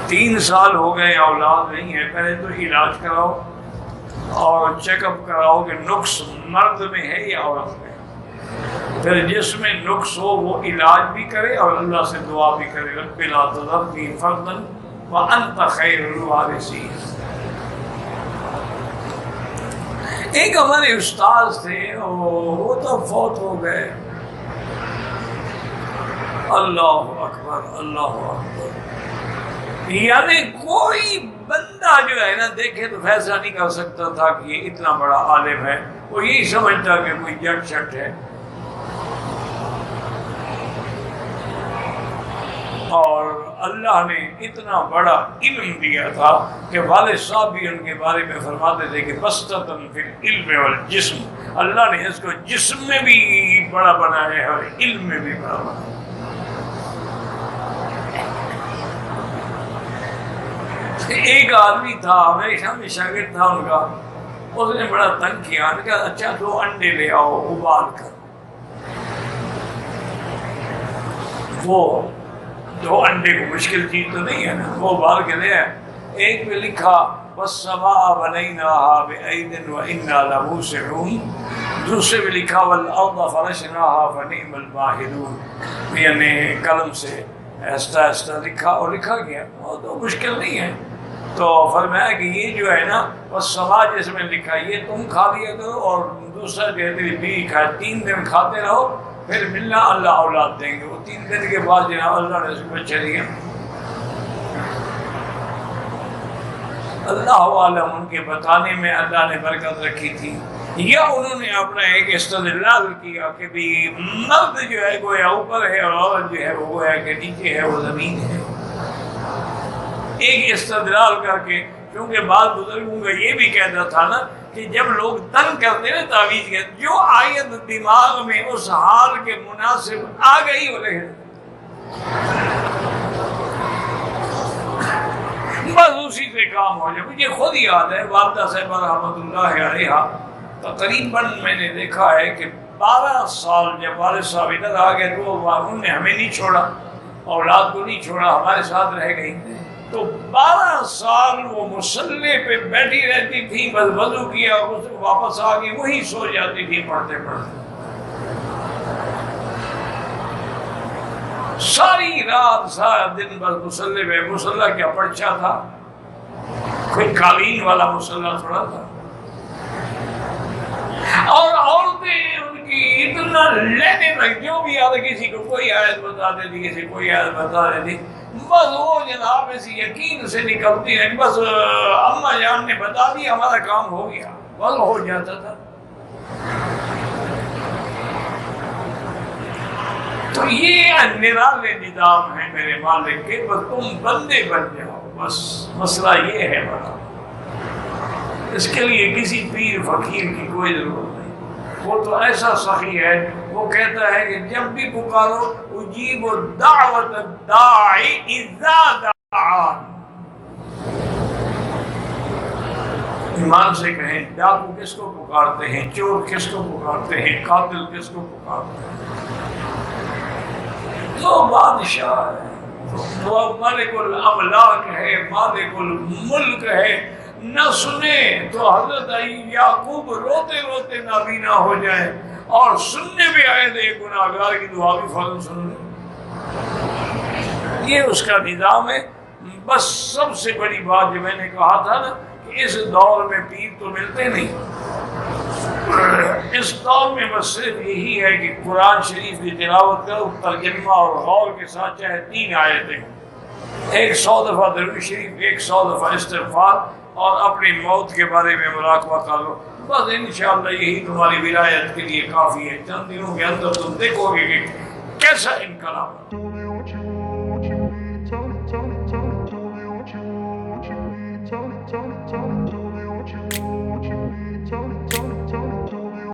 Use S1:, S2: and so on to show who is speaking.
S1: 3 سال ہو گئے اولاد نہیں ہے، پہلے تو علاج کراؤ اور چیک اپ کراؤ کہ نقص مرد میں ہے یا عورت میں، پھر جس میں نقص ہو وہ علاج بھی کرے اور اللہ سے دعا بھی کرے، رب لا تذرنی فردا وانت خیر الوارثین۔ ایک ہمارے استاذ تھے، وہ تو فوت ہو گئے، اللہ اکبر اللہ اکبر، یعنی کوئی بندہ جو ہے نا دیکھے تو فیصلہ نہیں کر سکتا تھا کہ یہ اتنا بڑا عالم ہے، وہ یہی سمجھتا کہ کوئی جٹ شٹ ہے، اور اللہ نے اتنا بڑا علم دیا تھا کہ والد صاحب بھی ان کے بارے میں فرماتے تھے کہ بسطۃ فی العلم والجسم، اللہ نے اس کو جسم میں بھی بڑا بنایا ہے اور علم میں بھی بڑا بنایا ہے۔ ایک آدمی تھا میرے سامنے شاگرد تھا ان کا، اس نے بڑا تنگ کیا، نے کہا اچھا 2 انڈے لے آؤ ابال کر، وہ 2 انڈے کو مشکل چیز تو نہیں ہے نا، وہ ابال کے لے آئے، ایک میں لکھا والسماء بنیناہا بأید وإنا لموسعون، دوسرے میں لکھا والارض فرشناہا فنعم الماہدون، یعنی قلم سے ایسا ایسا لکھا اور لکھا گیا، وہ تو مشکل نہیں ہے۔ تو فرمایا کہ یہ جو ہے نا والسماء جس میں لکھا یہ تم کھا لیا کرو، اور دوسرا جو ہے تیری بیوی کھائے، 3 دن کھاتے رہو پھر ملنا اللہ اولاد دیں گے۔ وہ 3 دن کے بعد جناب اللہ نے اس کو بچے دیا۔ اللہ عالم ان کے بتانے میں اللہ نے برکت رکھی تھی، یا انہوں نے اپنا ایک استدلال کیا کہ بھی مرد جو ہے گویا اوپر ہے اور عورت جو ہے وہ گویا کہ نیچے ہے، وہ زمین ہے، ایک استدلال کر کے، کیونکہ بعض بزرگوں کا یہ بھی کہتا تھا نا کہ جب لوگ تنگ کرتے ہیں تعویذ کے، جو آیت دماغ میں اس حال کے مناسب آ گئی وہ لکھ بس اسی سے کام ہو جائے۔ مجھے خود یاد ہے والدہ صاحبہ رحمۃ اللہ علیہا، تقریباً میں نے دیکھا ہے کہ 12 سال جب والد صاحب ادھر آ گئے تو انہوں نے ہمیں نہیں چھوڑا، اولاد کو نہیں چھوڑا، ہمارے ساتھ رہ گئی، تو 12 سال وہ مصلی پہ بیٹھی رہتی تھی، بس وضو کیا اس واپس آ گئی وہی سو جاتی تھی پڑھتے پڑھتے، ساری رات سارا دن بس مصلی پہ۔ مصلی کیا پرچا تھا، کوئی قالین والا مصلی تھوڑا تھا، اور عورتیں ان کی اتنا لینے لگ، جو بھی آتا کسی کو کوئی آیت بتا دیتی، کسی کو کوئی آیت بتا دیتی، بس وہ جناب ایسی یقین سے نکلتی ہے، بس اماں جان نے بتا دیا ہمارا کام ہو گیا، بس ہو جاتا تھا۔ تو یہ نرالے نظام ہے میرے مالک کے، بس تم بندے بن جاؤ، بس مسئلہ یہ ہے بڑا، اس کے لیے کسی پیر فقیر کی کوئی ضرورت نہیں، وہ تو ایسا سخی ہے، وہ کہتا ہے کہ جب بھی پکارو اجیب دعوت الداعی اذا دعان، ایمان سے کہیں ڈاکو کس کو پکارتے ہیں، چور کس کو پکارتے ہیں، قاتل کس کو پکارتے ہیں، تو بادشاہ ہے، وہ مالک الاملاک ہے، مالک الملک ہے، نہ سنے تو حضرت یعقوب روتے روتے نابینا ہو جائے، اور سننے بھی آئے تو ایک گناہگار کی دعا بھی فوراً سن لے، یہ اس کا نظام ہے۔ بس سب سے بڑی بات جو میں نے کہا تھا نا کہ اس دور میں پیر تو ملتے نہیں، اس دور میں بس صرف یہی ہے کہ قرآن شریف کی تلاوت کرو ترجمہ اور غور کے ساتھ، چاہے 3 آیتیں، 100 دفعہ درود شریف، 100 دفعہ استغفار، اور اپنی موت کے بارے میں مراقبہ کر لو، بس انشاءاللہ یہی تمہاری ولایت کے لیے کافی ہے۔ چند دنوں کے اندر تم دیکھو گے کہ کیسا انقلاب